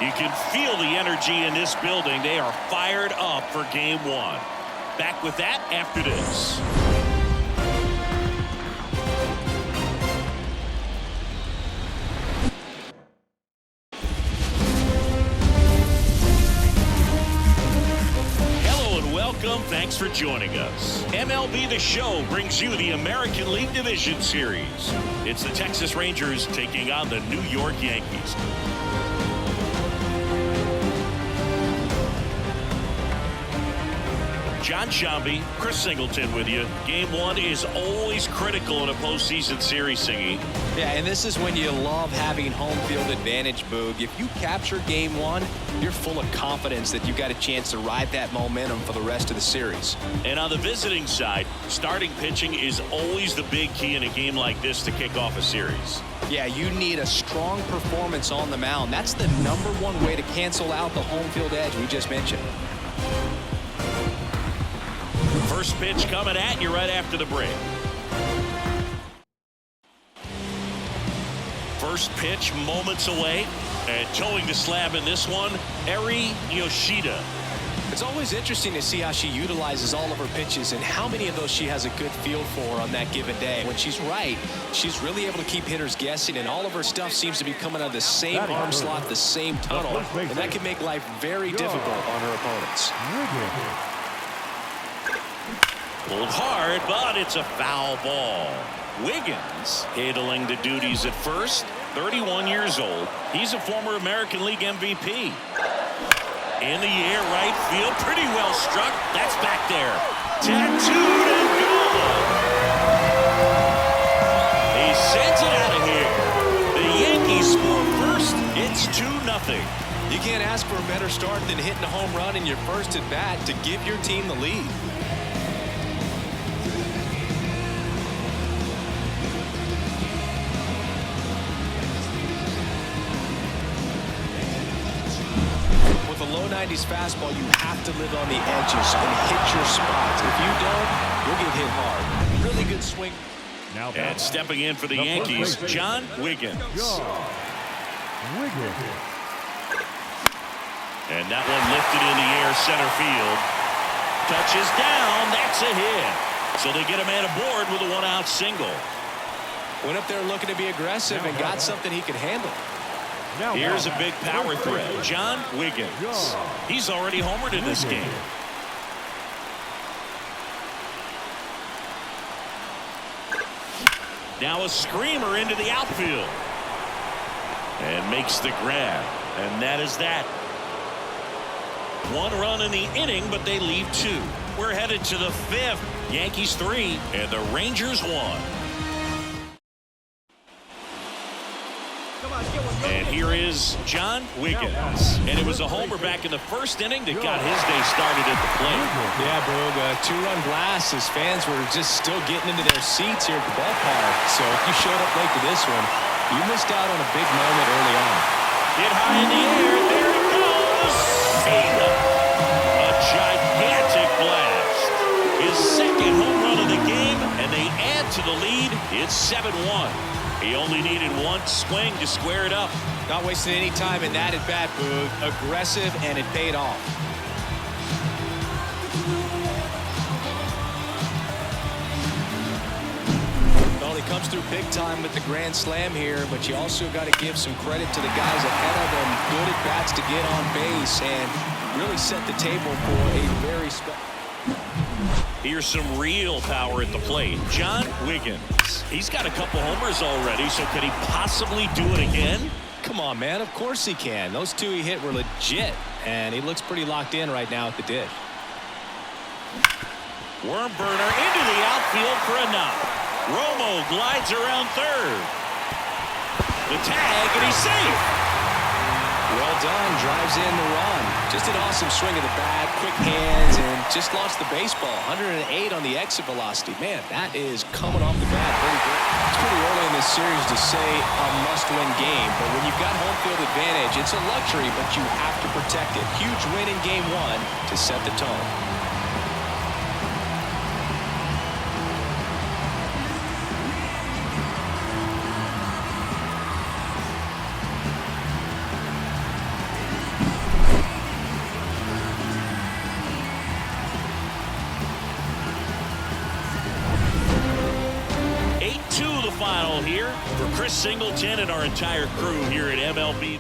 You can feel the energy in this building. They are fired up for game one. Back with that after this. Welcome. Thanks for joining us. MLB The Show brings you the American League Division Series. It's the Texas Rangers taking on the New York Yankees. John Shambi, Chris Singleton with you. Game one is always critical in a postseason series, Singy. Yeah, and this is when you love having home field advantage, Boog. If you capture game one, you're full of confidence that you've got a chance to ride that momentum for the rest of the series. And on the visiting side, starting pitching is always the big key in a game like this to kick off a series. Yeah, you need a strong performance on the mound. That's the #1 way to cancel out the home field edge we just mentioned. First pitch coming at you right after the break. First pitch moments away. And towing the slab in this one, Eri Yoshida. It's always interesting to see how she utilizes all of her pitches and how many of those she has a good feel for on that given day. When she's right, she's really able to keep hitters guessing, and all of her stuff seems to be coming out of the same arm slot, the same tunnel, and that can make life very difficult on her opponents. Pulled hard, but it's a foul ball. Wiggins handling the duties at first, 31 years old. He's a former American League MVP. In the air, right field, pretty well struck. That's back there. Tattooed and gone. He sends it out of here. The Yankees score first. It's 2-0. You can't ask for a better start than hitting a home run in your first at bat to give your team the lead. With a low 90s fastball, you have to live on the edges and hit your spots. If you don't, you'll get hit hard. Really good swing. Now and stepping in for the Yankees, John Wiggins. And that one lifted in the air, center field. Touches down, that's a hit. So they get a man aboard with a one-out single. Went up there looking to be aggressive and got something he could handle. Here's a big power threat, John Wiggins. He's already homered in this game. Now a screamer into the outfield. And makes the grab. And that is that. One run in the inning, but they leave two. We're headed to the fifth. Yankees 3 and the Rangers 1. And here is John Wiggins. And it was a homer back in the first inning that got his day started at the plate. Yeah, Boog, a two-run blast as fans were just still getting into their seats here at the ballpark. So if you showed up late to this one, you missed out on a big moment early on. Hit high in the air. There it goes. A gigantic blast. His second home run of the game, and they add to the lead. It's 7-1. He only needed one swing to square it up. Not wasting any time in that at-bat, Boog. Aggressive, and it paid off. Well, he comes through big time with the grand slam here, but you also got to give some credit to the guys ahead of him. Good at-bats to get on base and really set the table for a very special. Here's some real power at the plate. John Wiggins. He's got a couple homers already, so could he possibly do it again? Come on, man. Of course he can. Those two he hit were legit, and he looks pretty locked in right now at the dish. Worm burner into the outfield for a knock. Romo glides around third. The tag, and he's safe. Well done. Drives in the run. Just an awesome swing of the bat, quick hands, and just launched the baseball. 108 on the exit velocity. Man, that is coming off the bat pretty good. It's pretty early in this series to say a must-win game, but when you've got home field advantage, it's a luxury, but you have to protect it. Huge win in game one to set the tone. Chris Singleton and our entire crew here at MLB.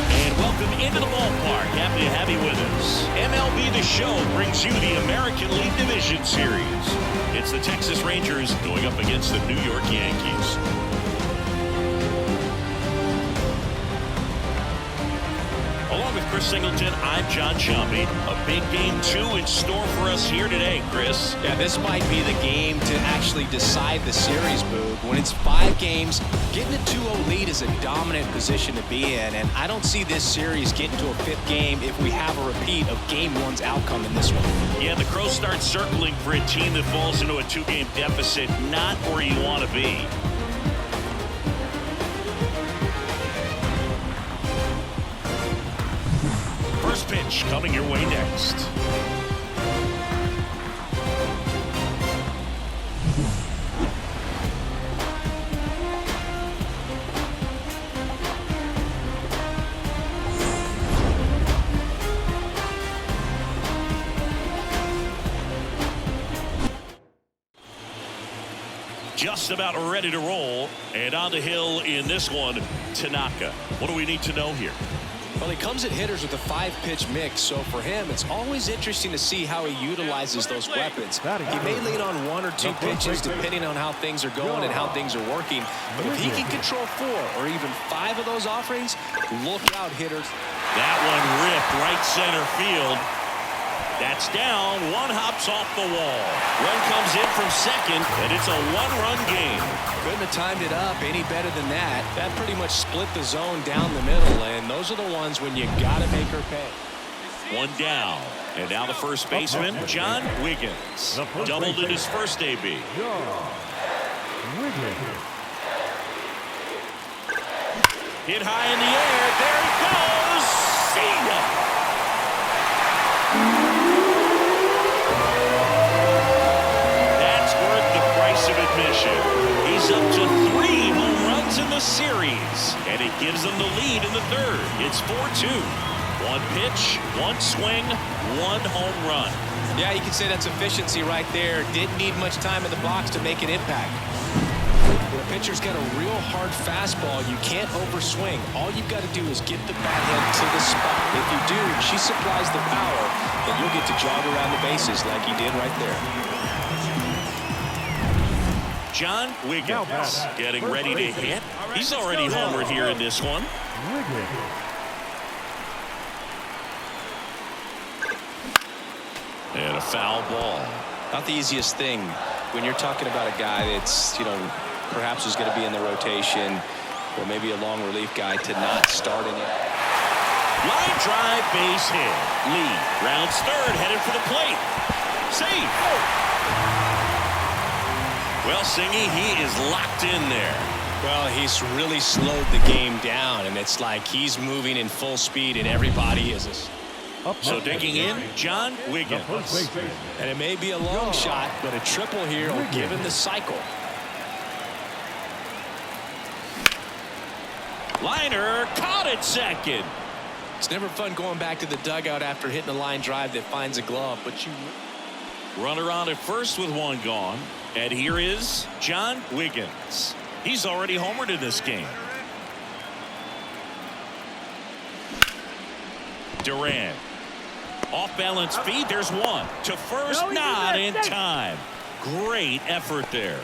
And welcome into the ballpark. Happy to have you with us. MLB The Show brings you the American League Division Series. It's the Texas Rangers going up against the New York Yankees. Along with Chris Singleton, I'm John Sciambi. A big game 2 in store for us here today, Chris. Yeah, this might be the game to actually decide the series, Boog. When it's 5 games, getting a 2-0 lead is a dominant position to be in, and I don't see this series getting to a 5th game if we have a repeat of Game 1's outcome in this one. Yeah, the Crows start circling for a team that falls into a 2-game deficit, not where you want to be. First pitch coming your way next. Just about ready to roll, and on the hill in this one, Tanaka. What do we need to know here? Well, he comes at hitters with a 5-pitch mix, so for him, it's always interesting to see how he utilizes those weapons. He may lean on 1 or 2 pitches depending on how things are going and how things are working, but if he can control 4 or even 5 of those offerings, look out, hitters. That one ripped right center field. That's down. One hops off the wall. Run comes in from second, and it's a 1-run game. Couldn't have timed it up any better than that. That pretty much split the zone down the middle, and those are the ones when you got to make her pay. 1 down. And now the first baseman, John Wiggins. Doubled in his first AB. Hit high in the air. There it goes. See ya. Of admission. He's up to 3 home runs in the series, and it gives them the lead in the 3rd. It's 4-2. 1 pitch, 1 swing, 1 home run. Yeah, you can say that's efficiency right there. Didn't need much time in the box to make an impact. When a pitcher's got a real hard fastball, you can't overswing. All you've got to do is get the bat head to the spot. If you do, she supplies the power, and you'll get to jog around the bases like he did right there. John Wiggins getting ready to hit. He's already homered here in this one. And a foul ball. Not the easiest thing when you're talking about a guy that's, perhaps is going to be in the rotation or maybe a long relief guy to not start in it. Line drive, base hit. Lee rounds third, headed for the plate. Safe. Well, Singy, he is locked in there. Well, he's really slowed the game down, and it's like he's moving in full speed, and everybody is. So digging in, John Wiggins. And it may be a long shot, but a triple here will give him the cycle. Liner caught at second. It's never fun going back to the dugout after hitting a line drive that finds a glove, but you... Runner on at first with 1 gone. And here is John Wiggins. He's already homered in this game. Durant. Off balance feed. There's 1. To first, not in time. Great effort there.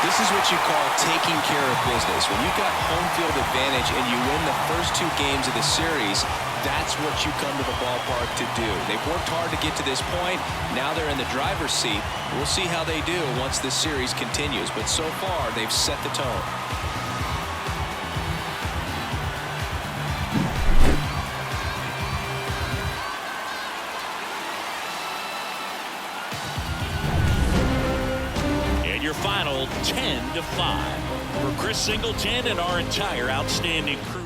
This is what you call taking care of business. When you've got home field advantage and you win the first 2 games of the series, that's what you come to the ballpark to do. They've worked hard to get to this point. Now they're in the driver's seat. We'll see how they do once this series continues. But so far, they've set the tone. And your final 10-5 for Chris Singleton and our entire outstanding crew.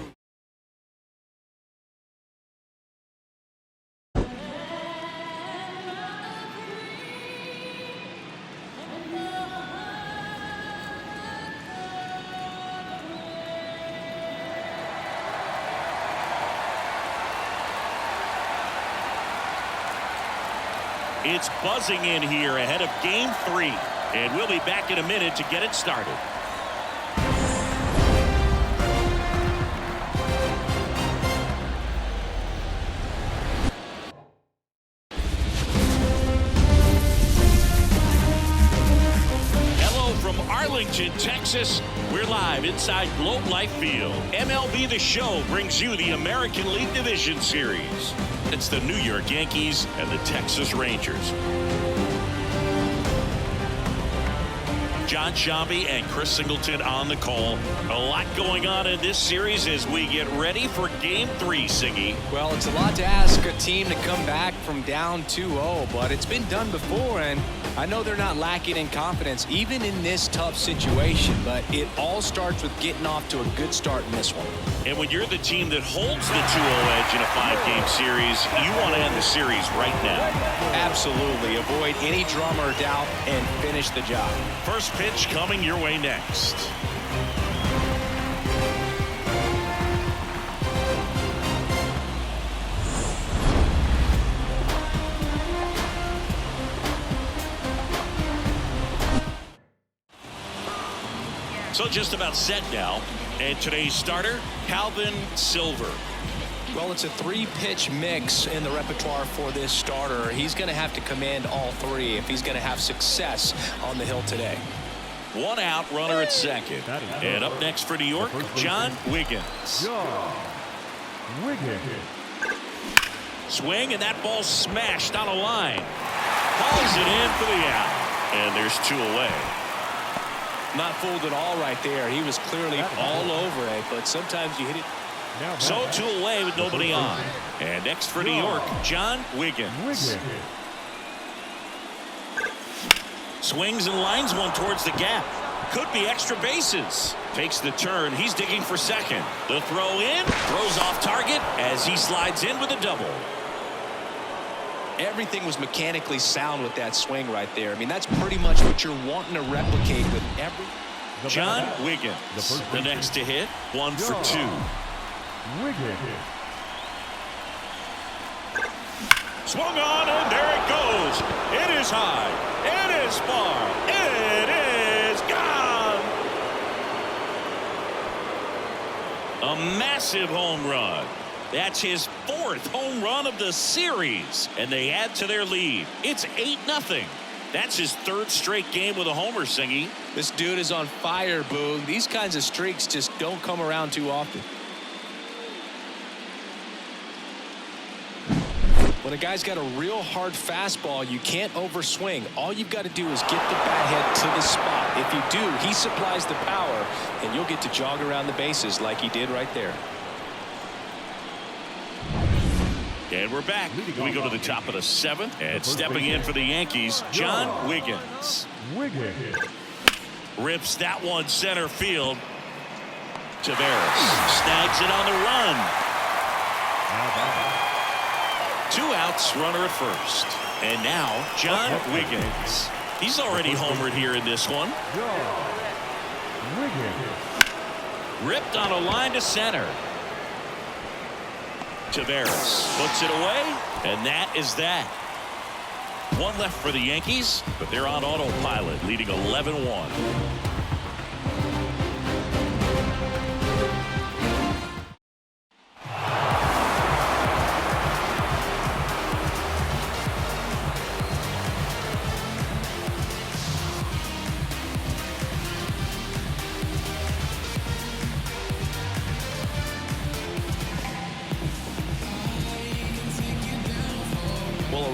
It's buzzing in here ahead of Game 3. And we'll be back in a minute to get it started. Arlington, Texas. We're live inside Globe Life Field. MLB The Show brings you the American League Division Series. It's the New York Yankees and the Texas Rangers. John Shambi and Chris Singleton on the call. A lot going on in this series as we get ready for Game 3, Siggy. Well, it's a lot to ask a team to come back from down 2-0, but it's been done before, and I know they're not lacking in confidence, even in this tough situation, but it all starts with getting off to a good start in this one. And when you're the team that holds the 2-0 edge in a 5-game series, you want to end the series right now. Absolutely. Avoid any drama or doubt and finish the job. First pitch coming your way next. So just about set now. And today's starter, Calvin Silver. Well, it's a 3-pitch mix in the repertoire for this starter. He's going to have to command all 3 if he's going to have success on the hill today. 1 out, runner at second. And up next for New York, John Wiggins. Swing, and that ball smashed on a line. Hauls it in for the out. And there's 2 away. Not fooled at all right there. He was clearly all over it, but sometimes you hit it. So 2 away with nobody on. And next for New York, John Wiggins. Swings and lines one towards the gap. Could be extra bases. Takes the turn. He's digging for second. The throw in. Throws off target as he slides in with a double. Everything was mechanically sound with that swing right there. I mean, that's pretty much what you're wanting to replicate with every. John Wiggins, the next to hit, 1 for 2. Swung on, and there it goes. It is high. It is far. It is gone. A massive home run. That's his 4th home run of the series, and they add to their lead. It's 8-0. That's his 3rd straight game with a homer, Singy. This dude is on fire, Boog. These kinds of streaks just don't come around too often. When a guy's got a real hard fastball, you can't overswing. All you've got to do is get the bat head to the spot. If you do, he supplies the power, and you'll get to jog around the bases like he did right there. And we're back. We go to the top of the 7th, and stepping in for the Yankees, John Wiggins. Rips that one center field. Tavares snags it on the run. 2 outs, runner at first. And now, John Wiggins. He's already homered here in this one. Ripped on a line to center. Tavares puts it away, and that is that. 1 left for the Yankees, but they're on autopilot, leading 11-1.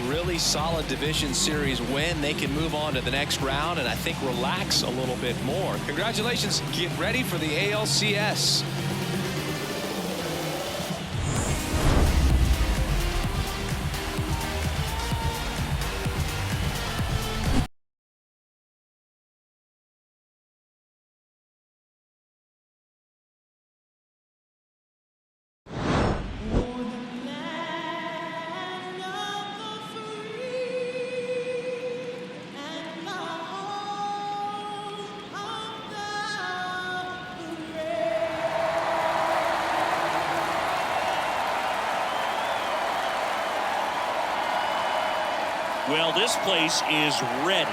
Really solid division series win. They can move on to the next round and I think relax a little bit more. Congratulations. Get ready for the ALCS. Well, this place is ready.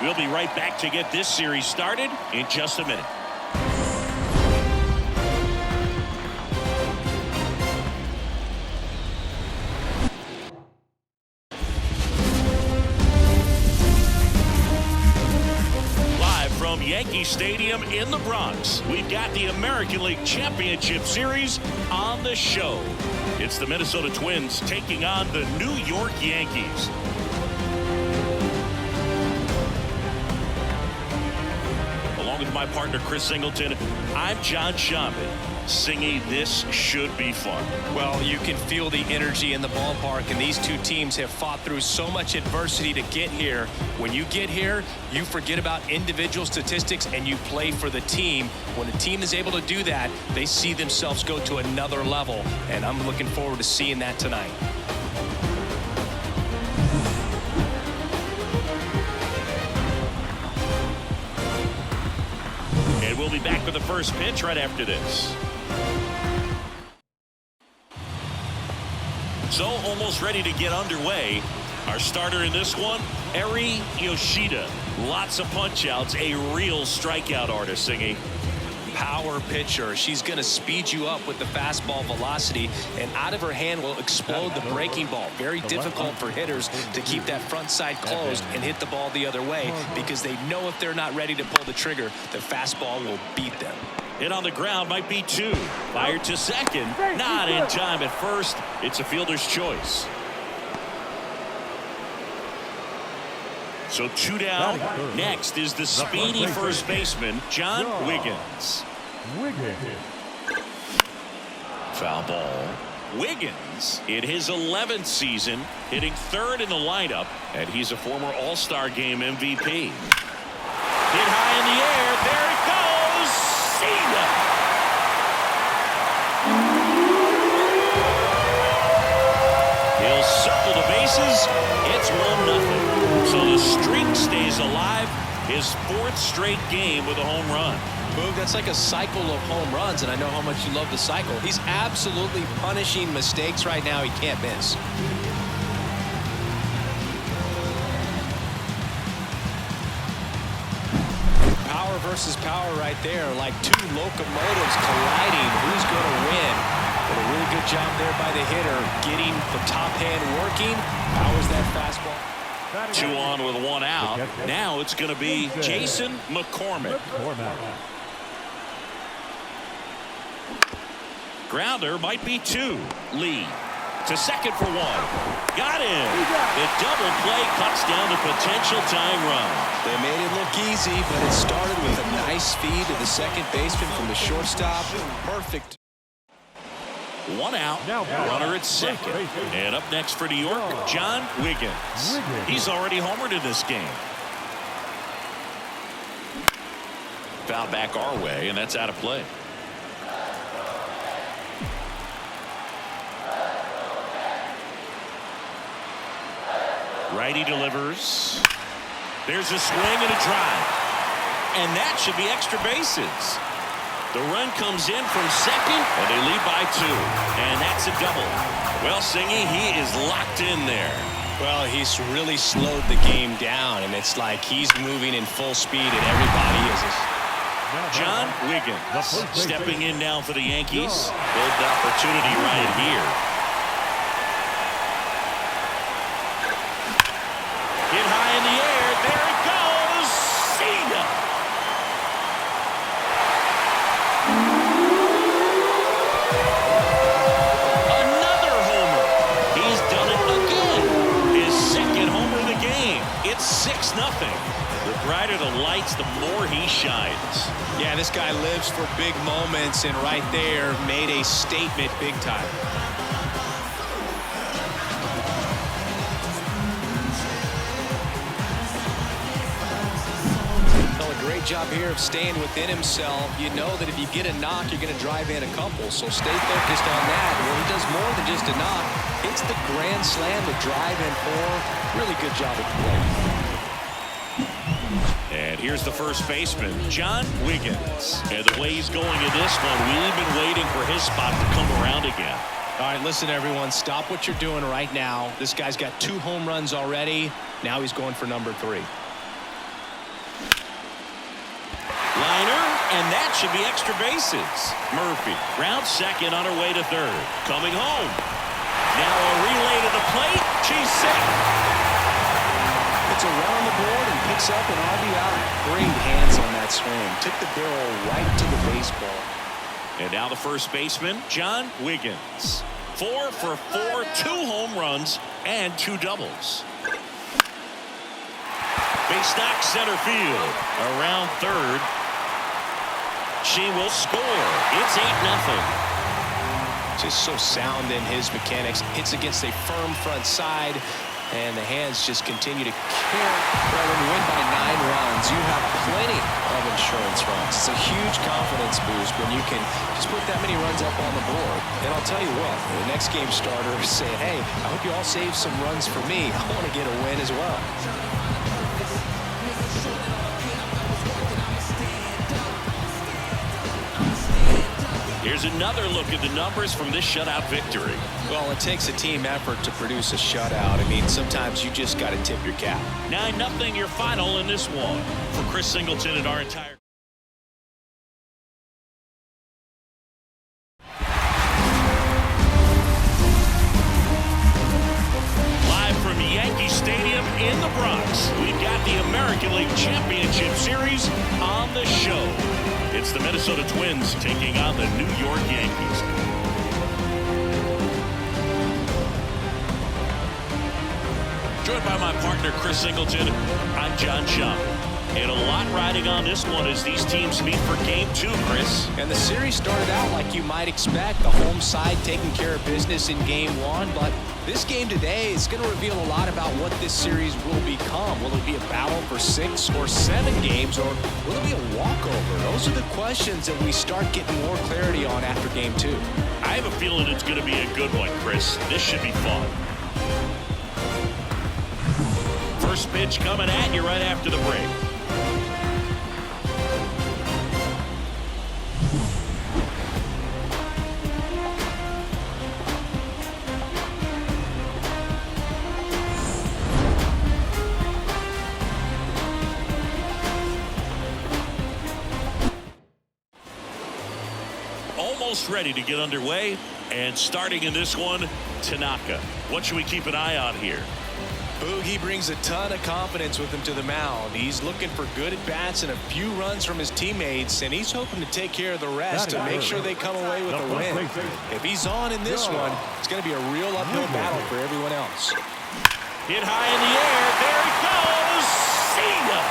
We'll be right back to get this series started in just a minute. Live from Yankee Stadium in the Bronx, we've got the American League Championship Series on the show. It's the Minnesota Twins taking on the New York Yankees. Along with my partner Chris Singleton, I'm John Shambi. Singy, this should be fun. Well, you can feel the energy in the ballpark, and these two teams have fought through so much adversity to get here. When you get here, you forget about individual statistics and you play for the team. When a team is able to do that, they see themselves go to another level, and I'm looking forward to seeing that tonight. And we'll be back with the first pitch right after this. So almost ready to get underway. Our starter in this one, Eri Yoshida. Lots of punch outs, a real strikeout artist, Singy. Power pitcher. She's going to speed you up with the fastball velocity, and out of her hand will explode the breaking ball. Very difficult for hitters to keep that front side closed and hit the ball the other way, because they know if they're not ready to pull the trigger, the fastball will beat them. Hit on the ground, might be two. Fired to second, not in time at first. It's a fielder's choice. So two down. Next is the speedy first baseman, John Wiggins. Foul ball. Wiggins in his 11th season, hitting third in the lineup, and he's a former All-Star Game MVP. Hit high in the air. There it goes. Cena. He'll circle the bases. It's 1-0. So the streak stays alive. His fourth straight game with a home run. Boog, that's like a cycle of home runs, and I know how much you love the cycle. He's absolutely punishing mistakes right now. He can't miss. Power versus power right there, like two locomotives colliding. Who's going to win? But a really good job there by the hitter, getting the top hand working. Powers that fastball. 2 on with 1 out. Now it's going to be Jason McCormick. Grounder might be 2. Lee to second for 1. Got him. The double play cuts down the potential tying run. They made it look easy, but it started with a nice feed to the second baseman from the shortstop. Perfect. 1 out, runner at second. And up next for New York, John Wiggins. He's already homered in this game. Foul back our way, and that's out of play. Righty delivers. There's a swing and a drive. And that should be extra bases. The run comes in from second, and they lead by 2. And that's a double. Well, Singy, he is locked in there. Well, he's really slowed the game down, and it's like he's moving in full speed, and everybody is. John Wiggins stepping in now for the Yankees. Good opportunity right here. Hit high in the air. There it goes. Cena. Another homer. He's done it again. His second homer of the game. It's 6-0. The brighter the lights, the more he shines. Yeah, this guy lives for big moments, and right there made a statement big time. Well, a great job here of staying within himself. You know that if you get a knock, you're going to drive in a couple, so stay focused on that. Well, he does more than just a knock. It's the grand slam to drive in 4. Really good job at the plate. And here's the first baseman, John Wiggins. And the way he's going in this one, we've been waiting for his spot to come around again. All right, listen, everyone. Stop what you're doing right now. This guy's got 2 home runs already. Now he's going for number 3. Liner, and that should be extra bases. Murphy rounds second on her way to third. Coming home. Now a relay to the plate. She's safe. It's a run on the board and picks up an RBI. Great hands on that swing. Took the barrel right to the baseball. And now the first baseman, John Wiggins. 4 for 4, 2 home runs and 2 doubles. Base knock center field. Around third. She will score. It's 8-0. Just so sound in his mechanics. Hits against a firm front side, and the hands just continue to carry. Well, when you win by 9 runs, you have plenty of insurance runs. It's a huge confidence boost when you can just put that many runs up on the board. And I'll tell you what, the next game starter is saying, hey, I hope you all save some runs for me. I want to get a win as well. Here's another look at the numbers from this shutout victory. Well, it takes a team effort to produce a shutout. I mean, sometimes you just got to tip your cap. 9-0 your final in this one. For Chris Singleton and our entire live from Yankee Stadium in the Bronx, we've got the American League Championship Series on the show. It's the Minnesota Twins taking on the New York Yankees. Joined by my partner, Chris Singleton, I'm John Shaw. And a lot riding on this one as these teams meet for Game 2, Chris. And the series started out like you might expect, the home side taking care of business in Game 1, but this game today is going to reveal a lot about what this series will become. Will it be a battle for 6 or 7 games, or will it be a walkover? Those are the questions that we start getting more clarity on after Game 2. I have a feeling it's going to be a good one, Chris. This should be fun. First pitch coming at you right after the break. Almost ready to get underway, and starting in this one, Tanaka. What should we keep an eye on here? Boogie brings a ton of confidence with him to the mound. He's looking for good at-bats and a few runs from his teammates, and he's hoping to take care of the rest to make sure they come away with a win. If he's on in this one, it's going to be a real uphill battle for everyone else. Hit high in the air. There it goes. See ya.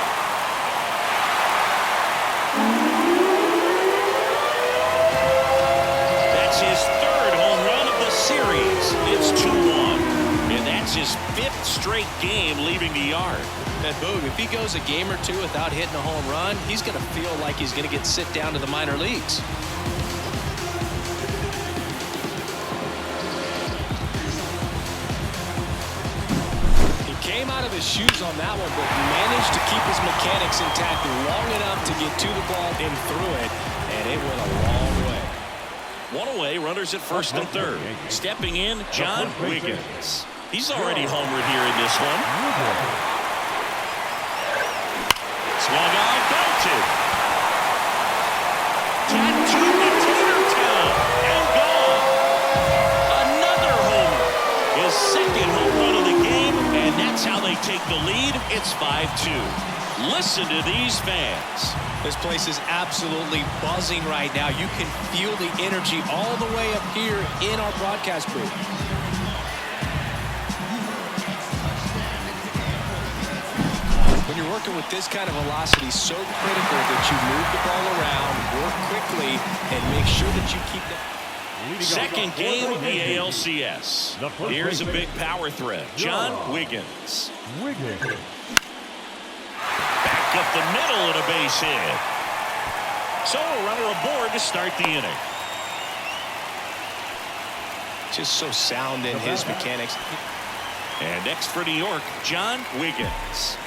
His 3rd home run of the series. It's 2-1. And that's his 5th straight game leaving the yard. And Boog, if he goes a game or 2 without hitting a home run, he's going to feel like he's going to get sit down to the minor leagues. He came out of his shoes on that one, but he managed to keep his mechanics intact long enough to get to the ball and through it, and it went a long way. One away, runners at first and third. Stepping in, John Wiggins. He's already homered here in this one. Swung on, belted. Tattooed to Tatertown and gone. Another homer. His 2nd home run of the game, and that's how they take the lead. It's 5-2. Listen to these fans. This place is absolutely buzzing right now. You can feel the energy all the way up here in our broadcast booth. When you're working with this kind of velocity, so critical that you move the ball around, work quickly, and make sure that you keep that. 2nd game of the ALCS. Here's a big power threat. John Wiggins. Back up the middle and a base hit. So a runner aboard to start the inning. Just so sound in his mechanics. And next for New York, John Wiggins.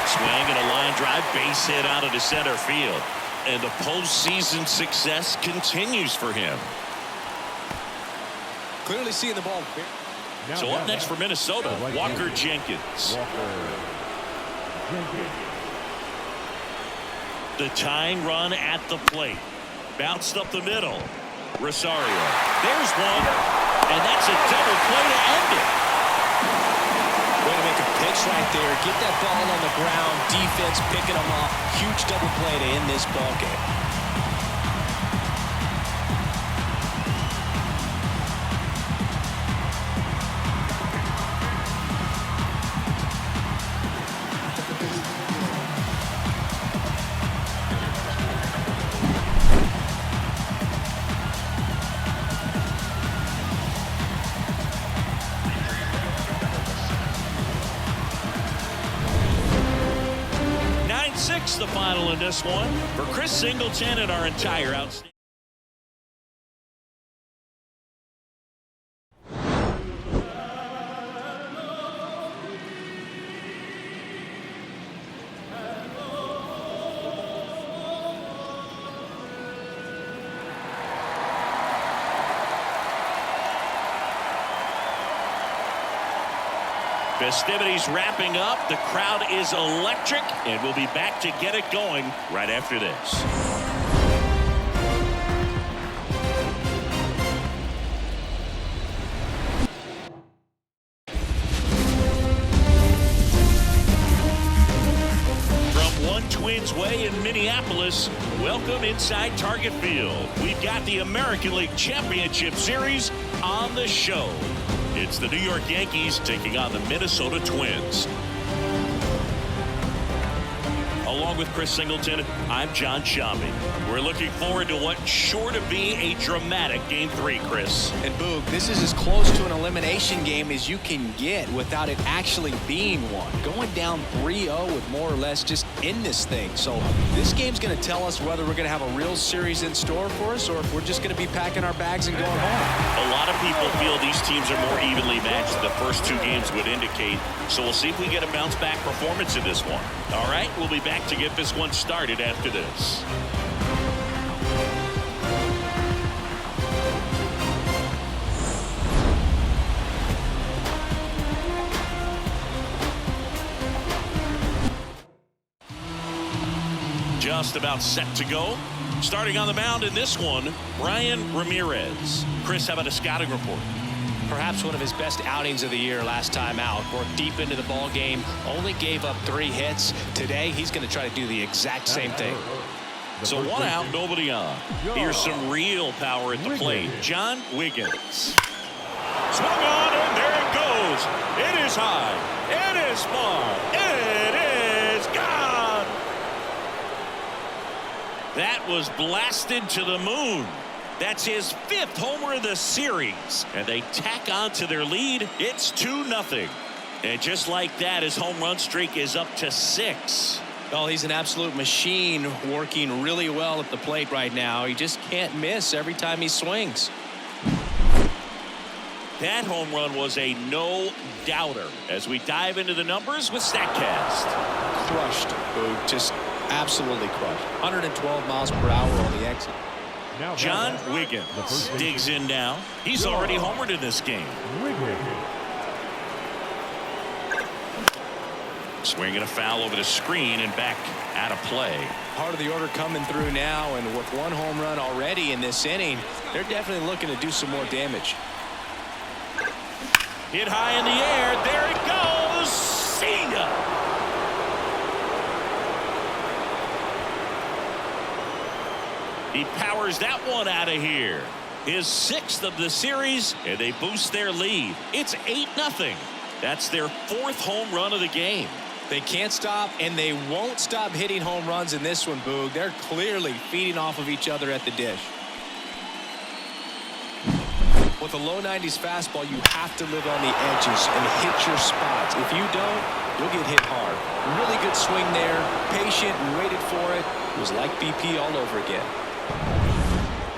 Swing and a line drive, base hit out into center field. and the postseason success continues for him. Clearly seeing the ball. So up next for Minnesota, Walker Jenkins. The tying run at the plate. Bounced up the middle. Rosario. There's one. And that's a double play to end it. Way to make a pitch right there. Get that ball on the ground. Defense picking them off. Huge double play to end this ball game. The final in this one for Chris Singleton and our entire outstanding. Festivities wrapping up. The crowd is electric, and we'll be back to get it going right after this. From One Twins Way in Minneapolis, welcome inside Target Field. We've got the American League Championship Series on the show. It's the New York Yankees taking on the Minnesota Twins. Along with Chris Singleton, I'm John Shambi. We're looking forward to what's sure to be a dramatic Game 3, Chris. And Boog, this is as close to an elimination game as you can get without it actually being one. Going down 3-0 would more or less just end this thing. So this game's going to tell us whether we're going to have a real series in store for us or if we're just going to be packing our bags and going home. A lot of people feel these teams are more evenly matched than the first two games would indicate. So we'll see if we get a bounce-back performance in this one. All right, we'll be back to get this one started after this. Just about set to go. Starting on the mound in this one, Brian Ramirez. Chris, how about a scouting report? Perhaps one of his best outings of the year last time out. Worked deep into the ball game, only gave up 3 hits. Today, he's going to try to do the exact same thing. So 1 out, nobody on. Here's some real power at the plate. John Wiggins. Swung on, and there it goes. It is high. It is far. It is gone. That was blasted to the moon. That's his 5th homer of the series. And they tack on to their lead. It's 2-0. And just like that, his home run streak is up to 6. Oh, he's an absolute machine, working really well at the plate right now. He just can't miss every time he swings. That home run was a no-doubter. As we dive into the numbers with StatCast. Crushed, Boog. Just absolutely crushed. 112 miles per hour on the exit. John Wiggins digs in now. He's already homered in this game. Swinging a foul over the screen and back out of play. Part of the order coming through now, and with 1 home run already in this inning, they're definitely looking to do some more damage. Hit high in the air. There it goes. See ya. He powers that one out of here. His 6th of the series, and they boost their lead. It's 8-0. That's their 4th home run of the game. They can't stop, and they won't stop hitting home runs in this one, Boog. They're clearly feeding off of each other at the dish. With a low 90s fastball, you have to live on the edges and hit your spots. If you don't, you'll get hit hard. Really good swing there. Patient, waited for it. It was like BP all over again.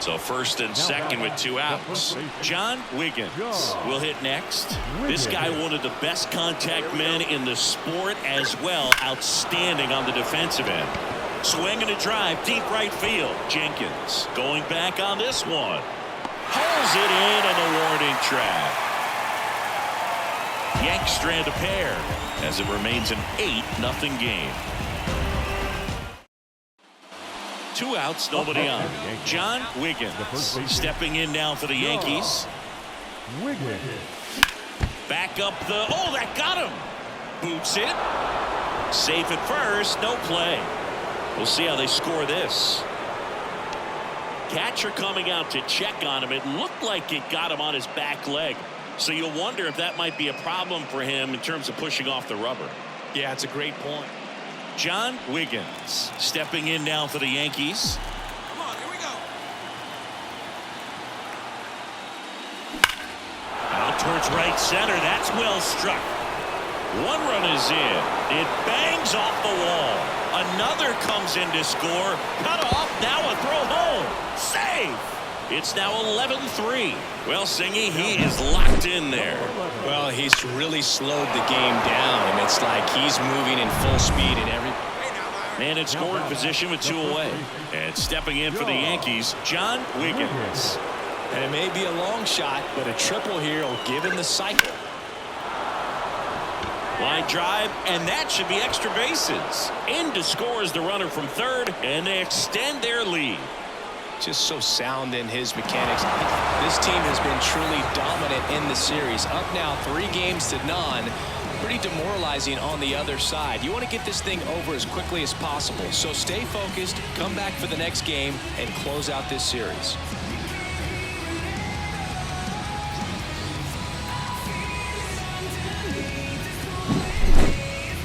So first and second with 2 outs. John Wiggins will hit next. This guy, one of the best contact men in the sport as well. Outstanding on the defensive end. Swinging a drive deep right field. Jenkins going back on this one. Pulls it in on the warning track. Yanks strand a pair as it remains an 8-0 game. 2 outs, nobody on. John Wiggins stepping in now for the Yankees. Back up the, oh, that got him. Boots it. Safe at first, no play. We'll see how they score this. Catcher coming out to check on him. It looked like it got him on his back leg. So you'll wonder if that might be a problem for him in terms of pushing off the rubber. Yeah, it's a great point. John Wiggins stepping in now for the Yankees. Come on, here we go. Out towards right center. That's well struck. 1 run is in. It bangs off the wall. Another comes in to score. Cut off. Now a throw home. Save. It's now 11-3. Well, Singy, he is locked in there. Well, he's really slowed the game down, and it's like he's moving in full speed in every. Man in scoring position with 2 away. And stepping in for the Yankees, John Wiggins. And it may be a long shot, but a triple here will give him the cycle. Line drive, and that should be extra bases. In to score is the runner from third, and they extend their lead. Just so sound in his mechanics. This team has been truly dominant in the series. Up now 3-0. Pretty demoralizing on the other side. You want to get this thing over as quickly as possible. So stay focused, come back for the next game, and close out this series.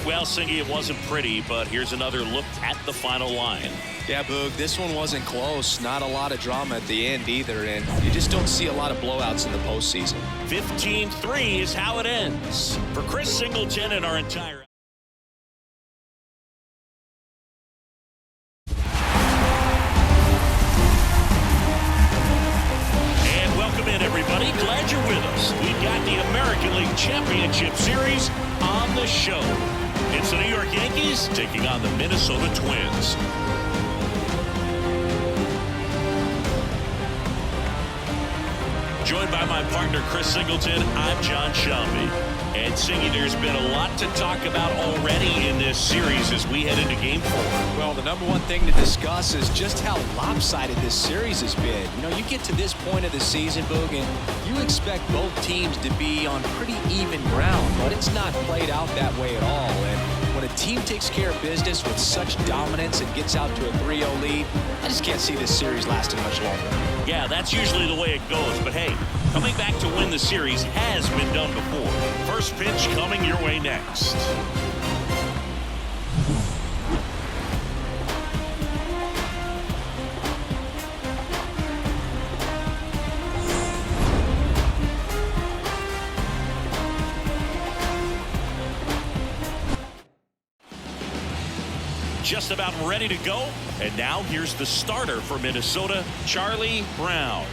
Well, Singy, it wasn't pretty, but here's another look at the final line. Yeah, Boog, this one wasn't close. Not a lot of drama at the end either, and you just don't see a lot of blowouts in the postseason. 15-3 is how it ends. For Chris Singleton and our entire... And welcome in, everybody. Glad you're with us. We've got the American League Championship Series on the show. It's the New York Yankees taking on the Minnesota Twins. Joined by my partner, Chris Singleton, I'm John Shelby. And Singy, there's been a lot to talk about already in this series as we head into Game 4. Well, the number one thing to discuss is just how lopsided this series has been. You know, you get to this point of the season, Boog, and you expect both teams to be on pretty even ground, but it's not played out that way at all. And when a team takes care of business with such dominance and gets out to a 3-0 lead, I just can't see this series lasting much longer. Yeah, that's usually the way it goes. But hey, coming back to win the series has been done before. First pitch coming your way next. Just about ready to go. And now here's the starter for Minnesota, Charlie Brown.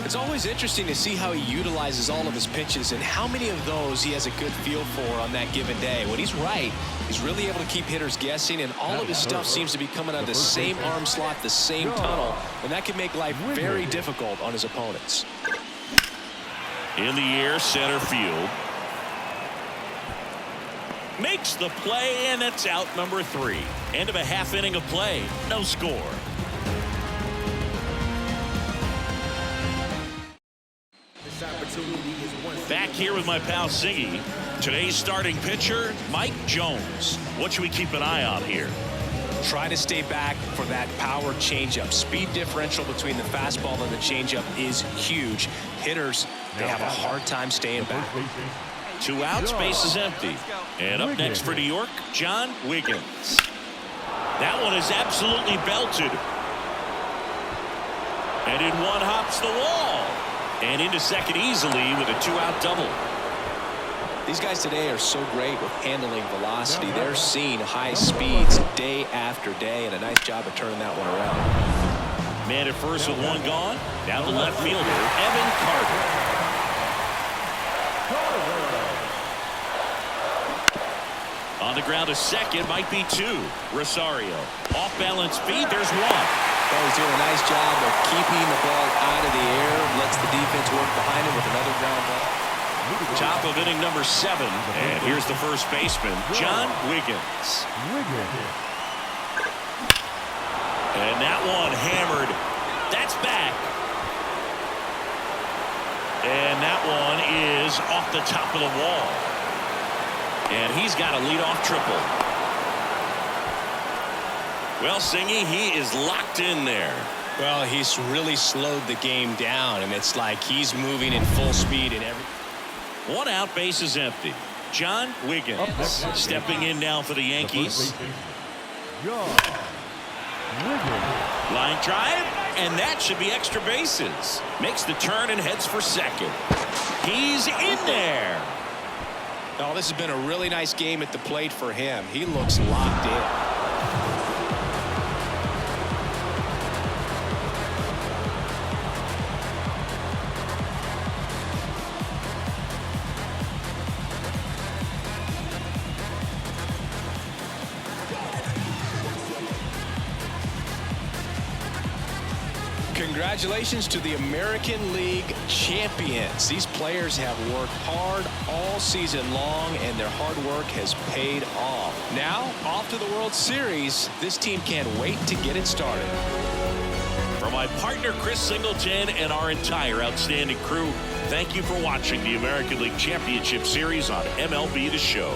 It's always interesting to see how he utilizes all of his pitches and how many of those he has a good feel for on that given day. When he's right, he's really able to keep hitters guessing, and all of his stuff seems to be coming out of the same arm slot, the same tunnel, and that can make life very difficult on his opponents. In the air, center field. Makes the play, and it's out number 3. End of a half inning of play. No score. Back here with my pal Siggy. Today's starting pitcher, Mike Jones. What should we keep an eye on here? Try to stay back for that power changeup. Speed differential between the fastball and the changeup is huge. Hitters, they have a hard time staying back. 2 outs, base is empty. And up next for New York, John Wiggins. That one is absolutely belted. And in one hops the wall. And into second easily with a 2-out double. These guys today are so great with handling velocity. They're seeing high speeds day after day, and a nice job of turning that one around. Man at first with 1 gone. Down the left fielder, Evan Carter. On the the ground to second. Might be two. Rosario. Off-balance feet. There's one. Oh, he's doing a nice job of keeping the ball out of the air. Lets the defense work behind him with another ground ball. Top of inning number 7. And here's the first baseman, John Wiggins. And that one hammered. That's back. And that one is off the top of the wall. And he's got a leadoff triple. Well, Singy, he is locked in there. Well, he's really slowed the game down, and it's like he's moving in full speed in every. One out, base is empty. John Wiggins stepping in now for the Yankees. Line drive, and that should be extra bases. Makes the turn and heads for second. He's in there. Oh, this has been a really nice game at the plate for him. He looks locked in. Congratulations to the American League champions. These players have worked hard all season long, and their hard work has paid off. Now, off to the World Series. This team can't wait to get it started. For my partner, Chris Singleton, and our entire outstanding crew, thank you for watching the American League Championship Series on MLB The Show.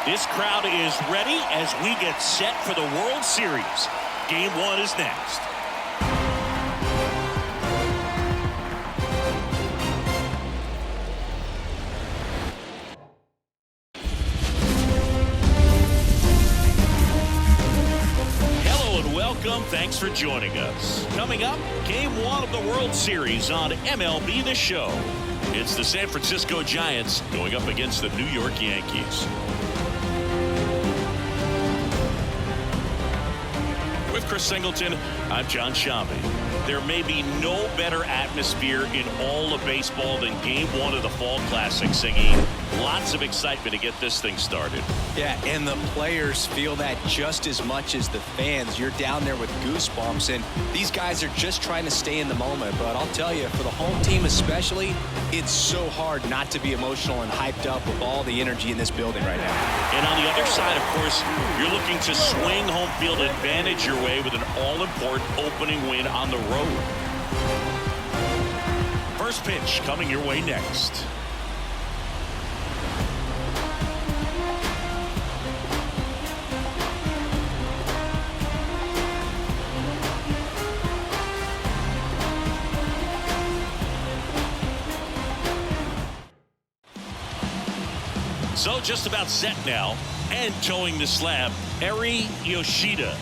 This crowd is ready as we get set for the World Series. Game 1 is next. Hello and welcome. Thanks for joining us. Coming up, Game 1 of the World Series on MLB The Show. It's the San Francisco Giants going up against the New York Yankees. With Chris Singleton, I'm John Shambi. There may be no better atmosphere in all of baseball than Game 1 of the Fall Classic, Singy. Lots of excitement to get this thing started. Yeah, and the players feel that just as much as the fans. You're down there with goosebumps, and these guys are just trying to stay in the moment. But I'll tell you, for the home team especially, it's so hard not to be emotional and hyped up with all the energy in this building right now. And on the other side, of course, you're looking to swing home field advantage your way with an all-important opening win on the road. First pitch coming your way next. So just about set now, and towing the slab, Eri Yoshida.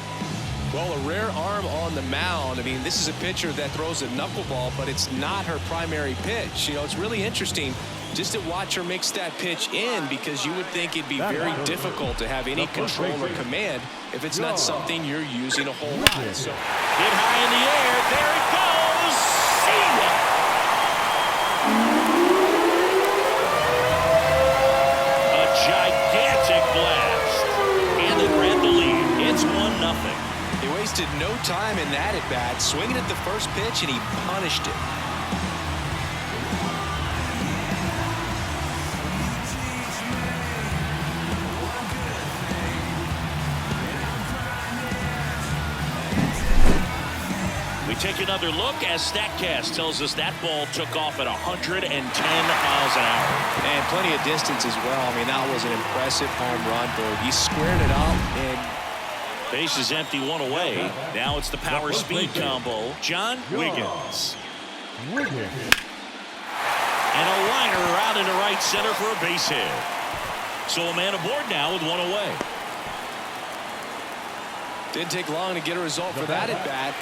Well, a rare arm on the mound. I mean, this is a pitcher that throws a knuckleball, but it's not her primary pitch. You know, it's really interesting just to watch her mix that pitch in, because you would think it'd be very difficult to have any control or command if it's not something you're using a whole lot. So, hit high in the air. There it goes. See ya. Gigantic blast, and they grab the lead. It's 1-0. He wasted no time in that at bat, swinging at the first pitch, and he punished it. We take take another look as StatCast tells us that ball took off at 110 miles an hour. And plenty of distance as well. I mean, that was an impressive home run, Bird. He squared it up and base is empty, one away. Now it's the power speed combo. John Wiggins. And a liner out into right center for a base hit. So a man aboard now with one away. Didn't take long to get a result for that at bat.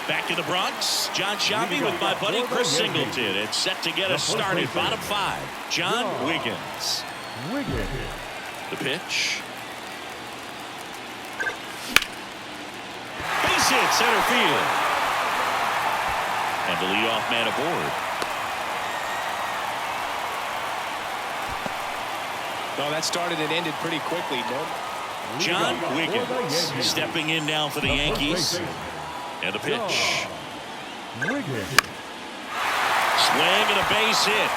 Back in the Bronx, John Sciambi with my buddy Chris Singleton. It's set to get us started. Bottom five. John Wiggins. The pitch. Base hit, center field. And the leadoff man aboard. No, that started and ended pretty quickly. John Wiggins stepping in now for the Yankees. And the pitch. Swing and a base hit.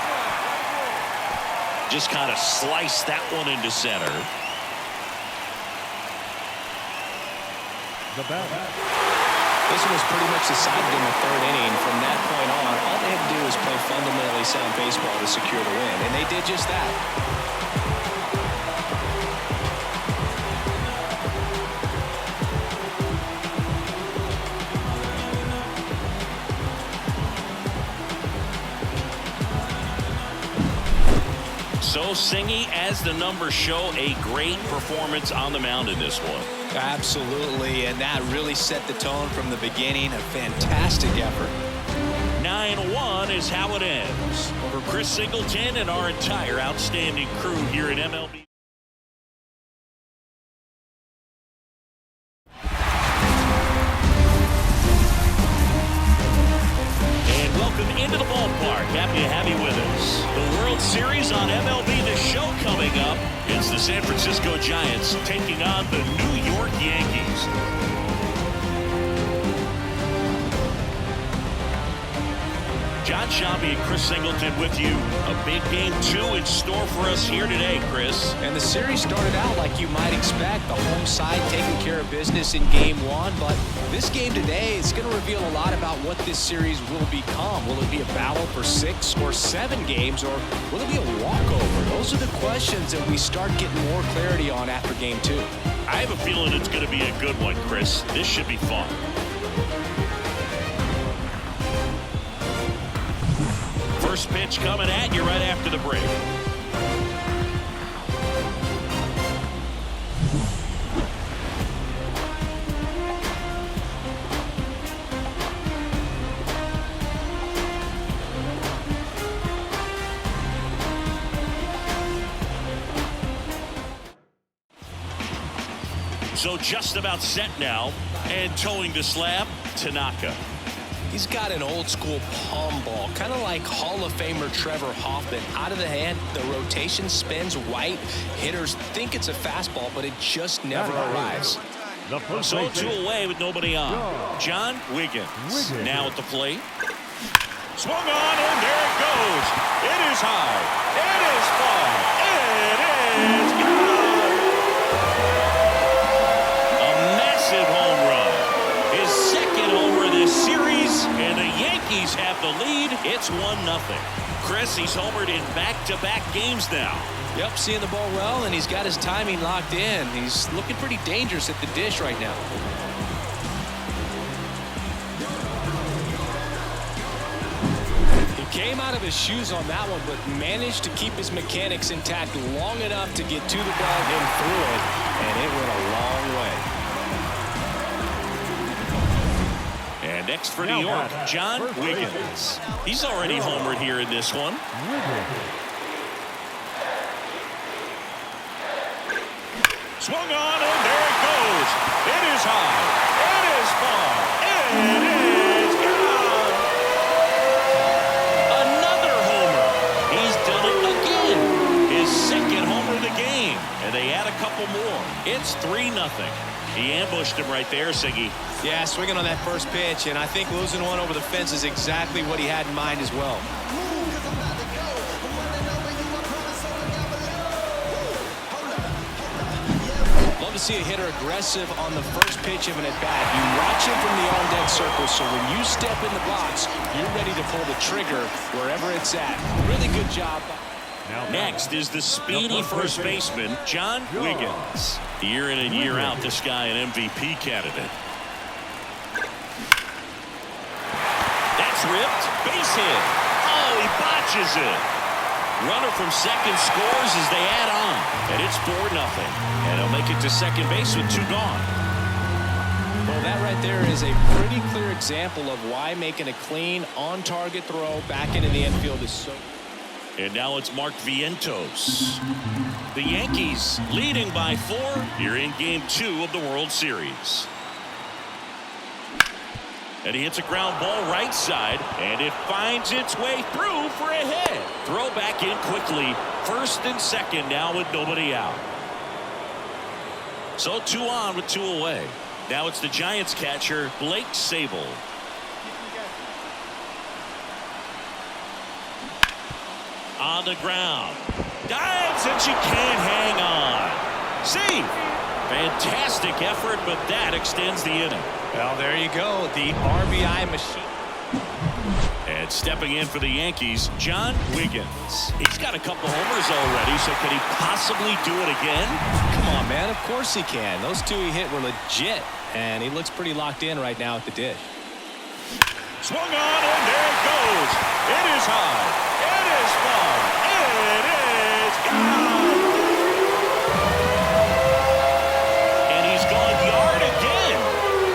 Just kind of sliced that one into center. This one was pretty much decided in the third inning. From that point on, all they had to do was play fundamentally sound baseball to secure the win, and they did just that. So Singy, as the numbers show, a great performance on the mound in this one. Absolutely, and that really set the tone from the beginning. A fantastic effort. 9-1 is how it ends. For Chris Singleton and our entire outstanding crew here at MLB. And welcome into the ballpark. Happy to have you with us. The World Series on MLB The Show coming up. It's the San Francisco Giants taking on the New York Yankees. John Sciambi and Chris Singleton with you. A big game 2 in store for us here today, Chris. And the series started out like you might expect. The home side taking care of business in game 1. But this game today is going to reveal a lot about what this series will become. Will it be a battle for 6 or 7 games, or will it be a walkover? Those are the questions that we start getting more clarity on after game 2. I have a feeling it's going to be a good one, Chris. This should be fun. First pitch coming at you right after the break. So just about set now, and towing the slab, Tanaka. He's got an old-school palm ball, kind of like Hall of Famer Trevor Hoffman. Out of the hand, the rotation spins right. Hitters think it's a fastball, but it just never arrives. So 2 away with nobody on. John Wiggins now at the plate. Swung on, and there it goes. It is high. It is far. It is gone. A massive home run. His second homer this series, and the Yankees have the lead. It's 1-0. Chris, he's homered in back-to-back games now. Yep, seeing the ball well, and he's got his timing locked in. He's looking pretty dangerous at the dish right now. He came out of his shoes on that one, but managed to keep his mechanics intact long enough to get to the ball and through it, and it went a long way. And next for New York, John Wiggins. He's already homered here in this one. Swung on, and there it goes. It is high. It is far. It is gone. Another homer. He's done it again. His second homer of the game. And they add a couple more. It's 3-0. He ambushed him right there, Siggy. Yeah, swinging on that first pitch, and I think losing one over the fence is exactly what he had in mind as well. Love to to see a hitter aggressive on the first pitch of an at-bat. You watch him from the on-deck circle, so when you step in the box, you're ready to pull the trigger wherever it's at. Really good job. Next is the speedy first baseman, John Wiggins. Year in and year out, this guy an MVP candidate. That's ripped. Base hit. Oh, he botches it. Runner from second scores as they add on. And it's 4-0. And he'll make it to second base with 2 gone. Well, that right there is a pretty clear example of why making a clean, on-target throw back into the infield is so... And now it's Mark Vientos. The Yankees leading by 4 here in Game 2 of the World Series. And he hits a ground ball right side, and it finds its way through for a hit. Throw back in quickly. First and second now with nobody out. So 2 on with 2 away. Now it's the Giants catcher, Blake Sable. On the ground. Dives, and she can't hang on. See? Fantastic effort, but that extends the inning. Well, there you go. The RBI machine. And stepping in for the Yankees, John Wiggins. He's got a couple homers already, so can he possibly do it again? Come on, man. Of course he can. Those 2 he hit were legit, and he looks pretty locked in right now at the dish. Swung on, and there it goes. It is high. It is far. It is gone. And he's gone yard again.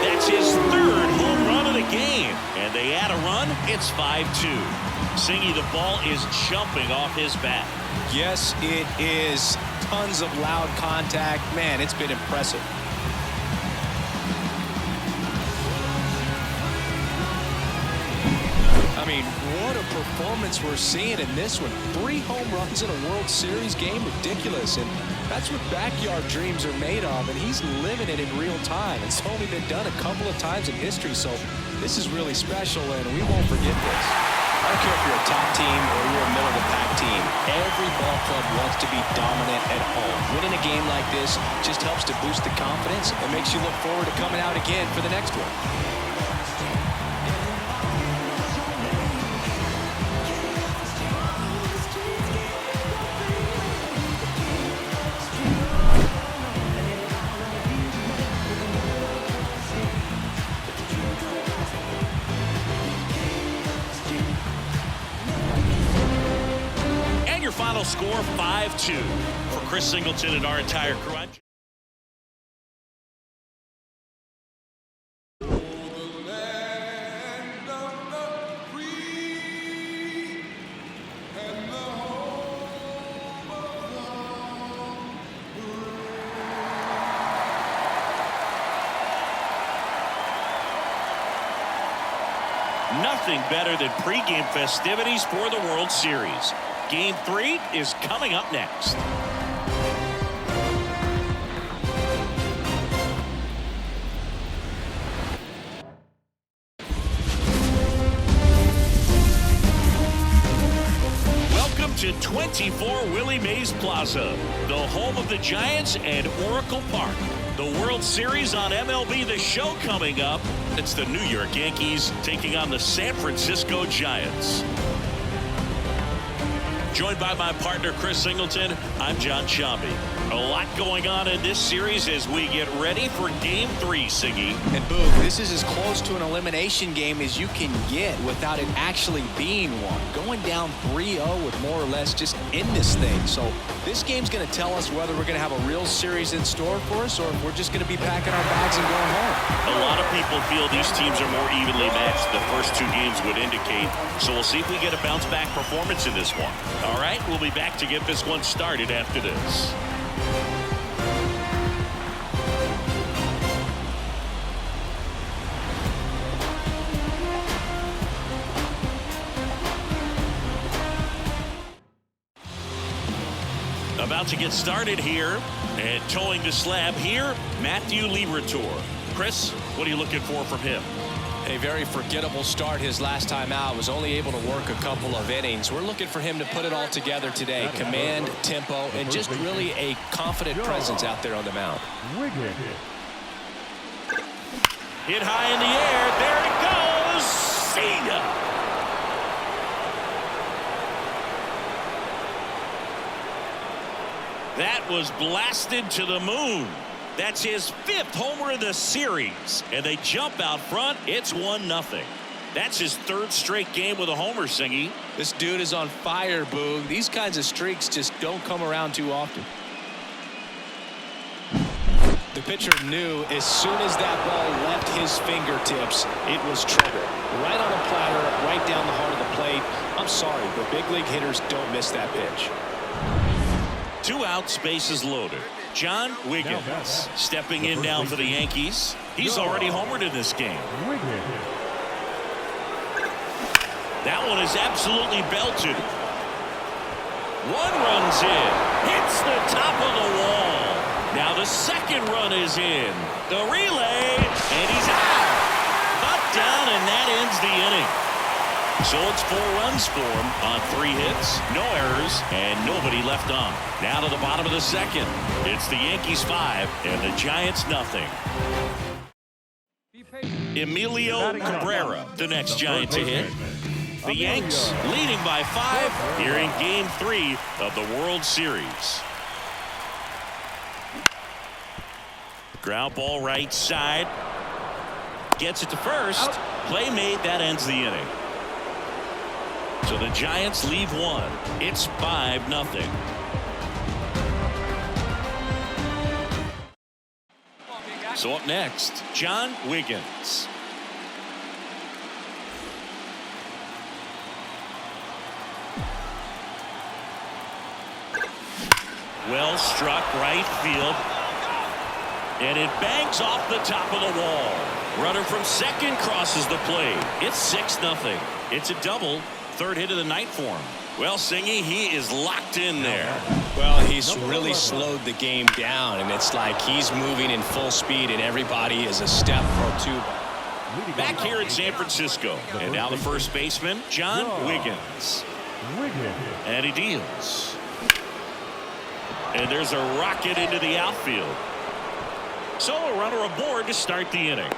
That's his 3rd home run of the game. And they add a run. It's 5-2. Singy, the ball is jumping off his bat. Yes, it is. Tons of loud contact. Man, it's been impressive. I mean, what a performance we're seeing in this one. 3 home runs in a World Series game. Ridiculous. And that's what backyard dreams are made of. And he's living it in real time. It's only been done a couple of times in history. So this is really special, and we won't forget this. I don't care if you're a top team or you're a middle-of-the-pack team. Every ball club wants to be dominant at home. Winning a game like this just helps to boost the confidence and makes you look forward to coming out again for the next one. Final score 5-2 for Chris Singleton and our entire crew. Nothing better than pregame festivities for the World Series. Game 3 is coming up next. Welcome to 24 Willie Mays Plaza, the home of the Giants and Oracle Park. The World Series on MLB The Show coming up. It's the New York Yankees taking on the San Francisco Giants. Joined by my partner, Chris Singleton, I'm John Shambi. A lot going on in this series as we get ready for Game 3, Siggy. And boom, this is as close to an elimination game as you can get without it actually being one. Going down 3-0 with more or less just in this thing. So this game's going to tell us whether we're going to have a real series in store for us or if we're just going to be packing our bags and going home. A lot of people feel these teams are more evenly matched. The first 2 games would indicate. So we'll see if we get a bounce-back performance in this one. All right, we'll be back to get this one started after this. About to get started here, and towing the slab here, Matthew Liberatore. Chris, what are you looking for from him? A very forgettable start his last time out. Was only able to work a couple of innings. We're looking for him to put it all together today. Command, tempo, and just really a confident presence out there on the mound. Hit high in the air. There it goes. See ya. That was blasted to the moon. That's his 5th homer of the series. And they jump out front. It's 1-0. That's his 3rd straight game with a homer, Singy. This dude is on fire, Boog. These kinds of streaks just don't come around too often. The pitcher knew as soon as that ball left his fingertips, it was trouble. Right on a platter, right down the heart of the plate. I'm sorry, but big league hitters don't miss that pitch. 2 outs, bases loaded. John Wiggins stepping in now for the Yankees. He's already homered in this game. That one is absolutely belted. 1 runs in. Hits the top of the wall. Now the 2nd run is in. The relay, and he's out. Up, down, and that ends the inning. So it's 4 runs for him on 3 hits, no errors, and nobody left on. Now to the bottom of the 2nd. It's the Yankees 5 and the Giants nothing. Emilio Cabrera, the next Giant to hit. The Yanks leading by 5 here in Game 3 of the World Series. Ground ball right side. Gets it to first. Play made. That ends the inning. So the Giants leave 1. It's 5-0. So up next, John Wiggins. Well struck right field. And it bangs off the top of the wall. Runner from 2nd crosses the plate. It's 6-0. It's a double. 3rd hit of the night for him. Well, Singy, he is locked in there. Well, he's really slowed the game down, and it's like he's moving in full speed, and everybody is a step or 2. Back here in San Francisco. And now the first baseman, John Wiggins. And he deals. And there's a rocket into the outfield. So a runner aboard to start the inning.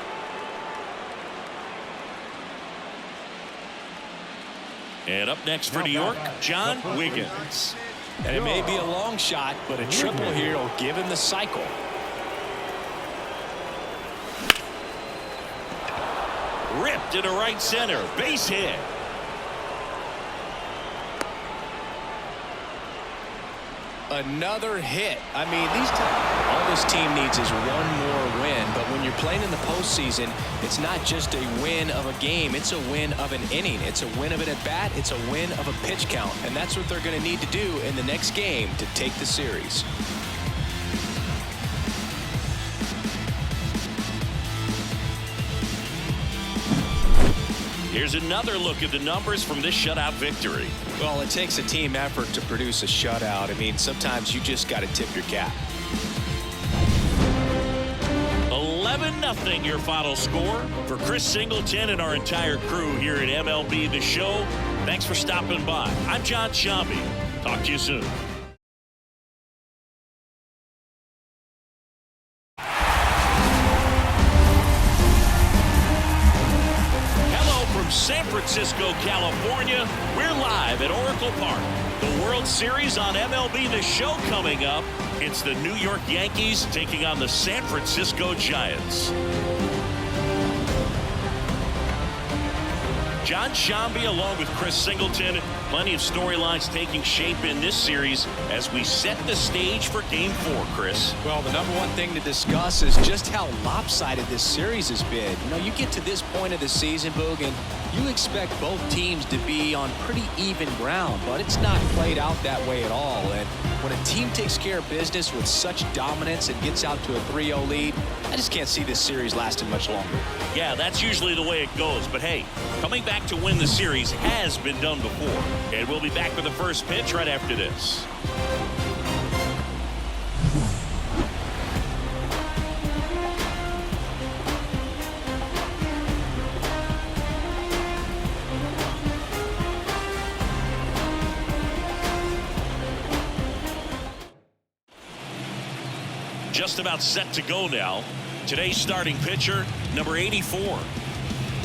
And up next for New York, John Wiggins. And it may be a long shot, but a triple here will give him the cycle. Ripped into right center. Base hit. Another hit. I mean, all this team needs is 1 more win. But when you're playing in the postseason, it's not just a win of a game. It's a win of an inning. It's a win of an at-bat. It's a win of a pitch count. And that's what they're going to need to do in the next game to take the series. Here's another look at the numbers from this shutout victory. Well, it takes a team effort to produce a shutout. I mean, sometimes you just got to tip your cap. 11-0 your final score. For Chris Singleton and our entire crew here at MLB The Show, thanks for stopping by. I'm John Shambi. Talk to you soon. San Francisco, California. We're live at Oracle Park. The World Series on MLB The Show coming up. It's the New York Yankees taking on the San Francisco Giants. John Shambi along with Chris Singleton. Plenty of storylines taking shape in this series as we set the stage for Game 4, Chris. Well, the number one thing to discuss is just how lopsided this series has been. You know, you get to this point of the season, Boog, and you expect both teams to be on pretty even ground, but it's not played out that way at all. And when a team takes care of business with such dominance and gets out to a 3-0 lead, I just can't see this series lasting much longer. Yeah, that's usually the way it goes. But hey, coming back to win the series has been done before. And we'll be back for the first pitch right after this. just about set to go now. Today's starting pitcher, number 84.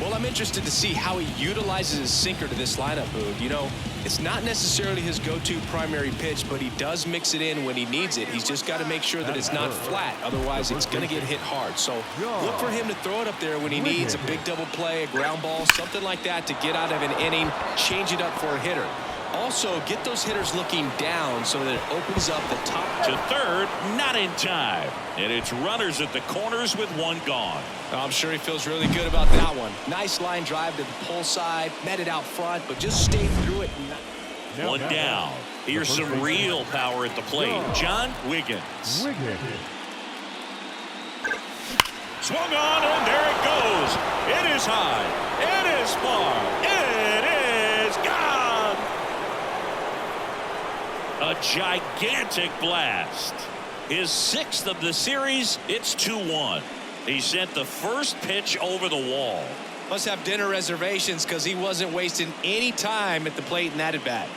Well, I'm interested to see how he utilizes his sinker to this lineup, Boog. You know, it's not necessarily his go-to primary pitch, but he does mix it in when he needs it. He's just got to make sure that it's not flat. Otherwise, it's going to get hit hard. So look for him to throw it up there when he needs a big double play, a ground ball, something like that to get out of an inning, change it up for a hitter. Also, get those hitters looking down so that it opens up the top. To third, not in time. And it's runners at the corners with one gone. I'm sure he feels really good about that one. Nice line drive to the pull side, met it out front, but just stayed through it. One down. Here's some real power at the plate. John Wiggins. Swung on, and there it goes. It is high. It is far. It is gone. A gigantic blast. His 6th of the series. It's 2-1. He sent the first pitch over the wall. Must have dinner reservations because he wasn't wasting any time at the plate in that at bat.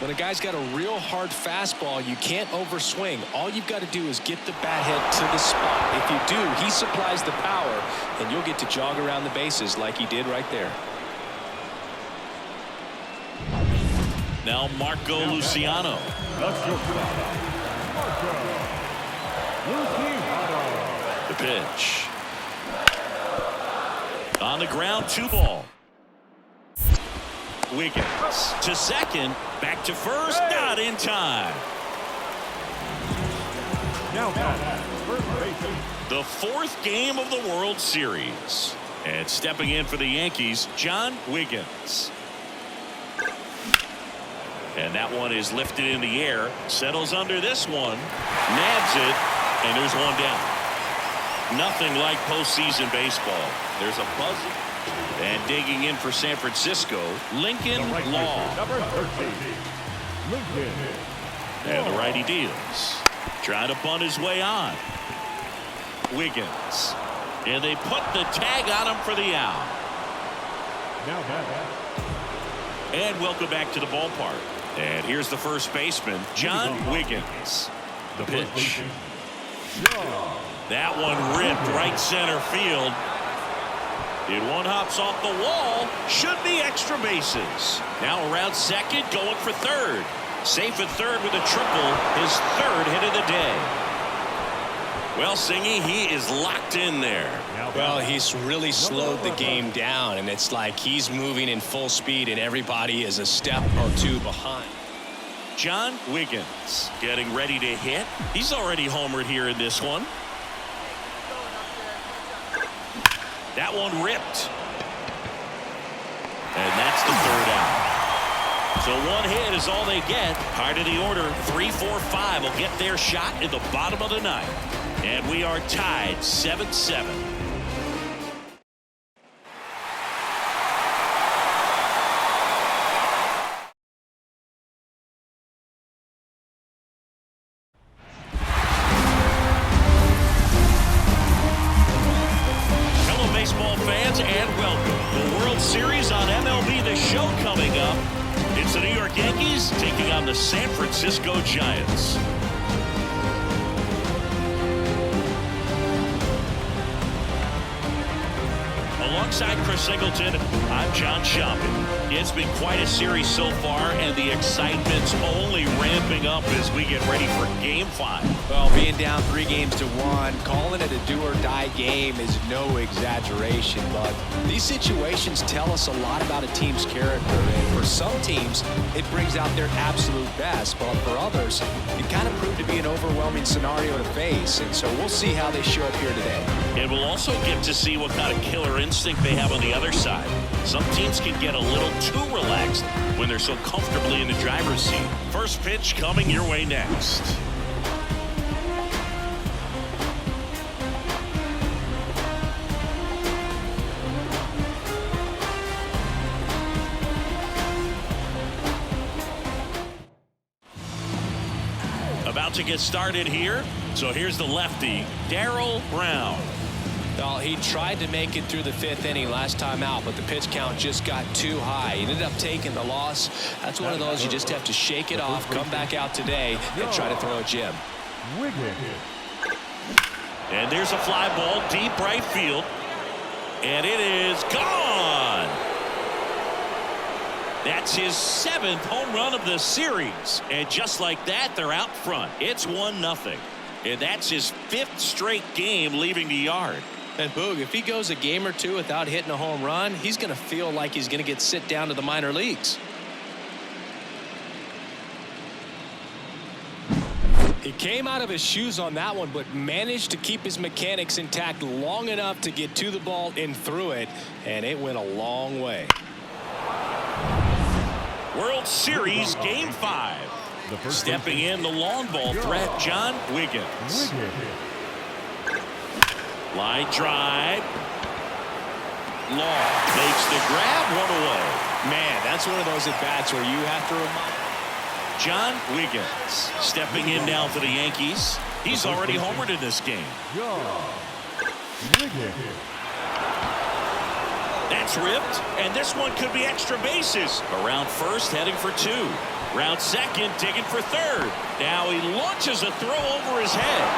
When a guy's got a real hard fastball, you can't overswing. All you've got to do is get the bat head to the spot. If you do, he supplies the power, and you'll get to jog around the bases like he did right there. Now Marco Luciano. The pitch. On the ground, 2 ball. Wiggins to second, back to first, not in time. The 4th game of the World Series. And stepping in for the Yankees, John Wiggins. And that one is lifted in the air, settles under this one, nabs it, and there's one down. Nothing like postseason baseball. There's a buzz. And digging in for San Francisco, Lincoln Law. And the righty deals. Trying to bunt his way on. Wiggins. And they put the tag on him for the out. And welcome back to the ballpark. And here's the first baseman, John Wiggins. The pitch. That one ripped right center field. And one hops off the wall. Should be extra bases. Now around second, going for third. Safe at third with a triple. His 3rd hit of the day. Well, Singy, he is locked in there. Well, he's really slowed the game down, and it's like he's moving in full speed, and everybody is a step or 2 behind. John Wiggins getting ready to hit. He's already homered here in this one. That one ripped. And that's the 3rd out. So 1 hit is all they get. Part of the order, 3, 4, 5 will get their shot in the bottom of the 9th. And we are tied 7-7. Baseball fans, and welcome. The World Series on MLB The Show coming up. It's the New York Yankees taking on the San Francisco Giants. Alongside Chris Singleton, I'm John Shopping. It's been quite a series so far, and the excitement's only ramping up as we get ready for Game 5. Well, being down 3-1, calling it a do-or-die game is no exaggeration, but these situations tell us a lot about a team's character, and for some teams, it brings out their absolute best, but for others, it kind of proved to be an overwhelming scenario to face, and so we'll see how they show up here today. And we'll also get to see what kind of killer instinct they have on the other side. Some teams can get a little too relaxed when they're so comfortably in the driver's seat. First pitch coming your way next. About to get started here. So here's the lefty, Darryl Brown. Well, he tried to make it through the 5th inning last time out, but the pitch count just got too high. He ended up taking the loss. That's one of those you just have to shake it off, come back out today, and try to throw a gem. And there's a fly ball deep right field. And it is gone. That's his 7th home run of the series. And just like that, they're out front. It's 1-0. And that's his 5th straight game leaving the yard. And Boog, if he goes a game or two without hitting a home run, he's going to feel like he's going to get sent down to the minor leagues. He came out of his shoes on that one, but managed to keep his mechanics intact long enough to get to the ball and through it, and it went a long way. World Series Game 5. Stepping in the long ball threat, John Wiggins. Line drive. Law makes the grab, one away. Man, that's one of those at-bats where you have to remind. John Wiggins stepping in now for the Yankees. He's already homered in this game. That's ripped, and this one could be extra bases. Around first, heading for 2. Round second, digging for 3rd. Now he launches a throw over his head.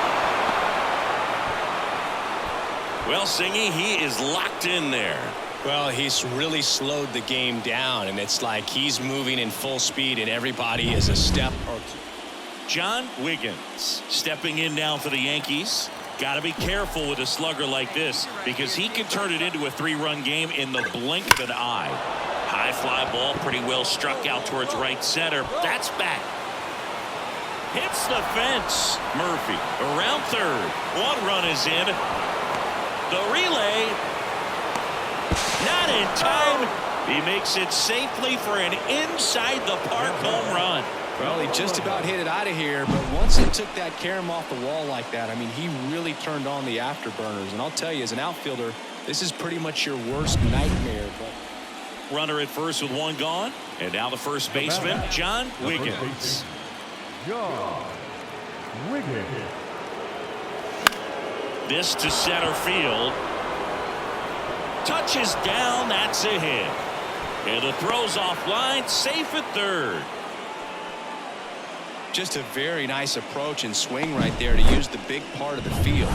Well, Singy, he is locked in there. Well, he's really slowed the game down, and it's like he's moving in full speed, and everybody is a step or two. John Wiggins stepping in now for the Yankees. Got to be careful with a slugger like this because he can turn it into a 3-run game in the blink of an eye. High fly ball, pretty well struck out towards right center. That's back. Hits the fence. Murphy around 3rd. 1 run is in. The relay. Not in time. He makes it safely for an inside the park home run. Well, he just about hit it out of here, but once he took that carom off the wall like that, I mean, he really turned on the afterburners. And I'll tell you, as an outfielder, this is pretty much your worst nightmare. But runner at first with 1 gone. And now the first baseman, John Wiggins. This to center field. Touches down, that's a hit. And the throw's offline, safe at 3rd. Just a very nice approach and swing right there to use the big part of the field.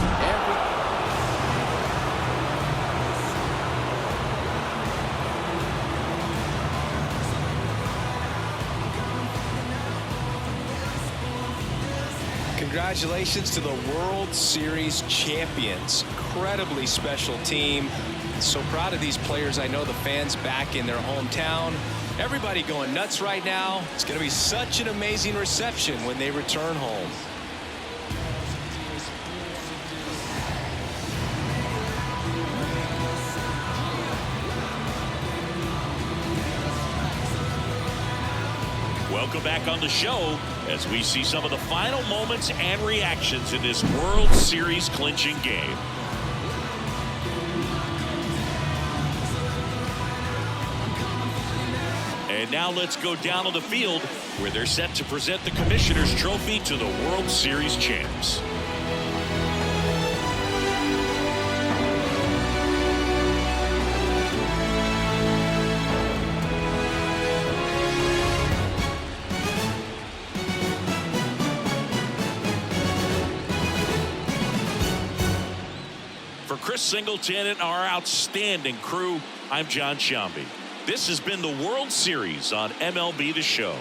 Congratulations to the World Series champions. Incredibly special team. So proud of these players. I know the fans back in their hometown. Everybody going nuts right now. It's going to be such an amazing reception when they return home. Welcome back on the show as we see some of the final moments and reactions in this World Series clinching game. And now let's go down on the field where they're set to present the Commissioner's Trophy to the World Series champs. For Chris Singleton and our outstanding crew, I'm John Shambi. This has been the World Series on MLB The Show.